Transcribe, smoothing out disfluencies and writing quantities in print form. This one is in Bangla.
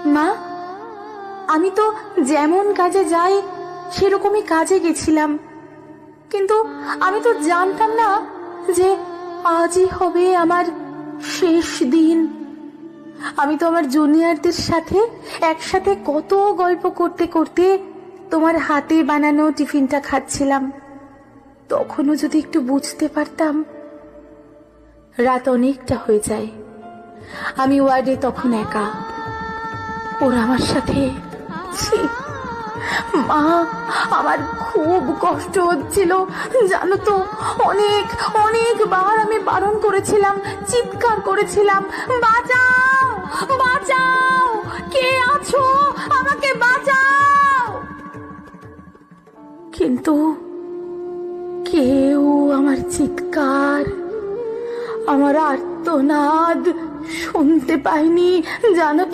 মা, আমি তো যেমন কাজে যাই সেরকমই কাজে গেছিলাম, কিন্তু আমি তো জানতাম না যে আজই হবে আমার শেষ দিন। আমি তো আমার জুনিয়রদের সাথে একসাথে কত গল্প করতে করতে তোমার হাতে বানানো টিফিনটা খাচ্ছিলাম। তখনও যদি একটু বুঝতে পারতাম। রাত অনেকটা হয়ে যায়। আমি ওয়ার্ডে তখন একা। ওরা আমার সাথে, ছি মা, আমার খুব কষ্ট হচ্ছিল জানো তো। অনেকবার আমি বারণ করেছিলাম, চিৎকার করেছিলাম, বাঁচাও বাঁচাও, কে আছো, আমাকে বাঁচাও। কিন্তু কেউ আমার চিৎকার, আমার আর্তনাদ শুনতে পায়নি জানো তো।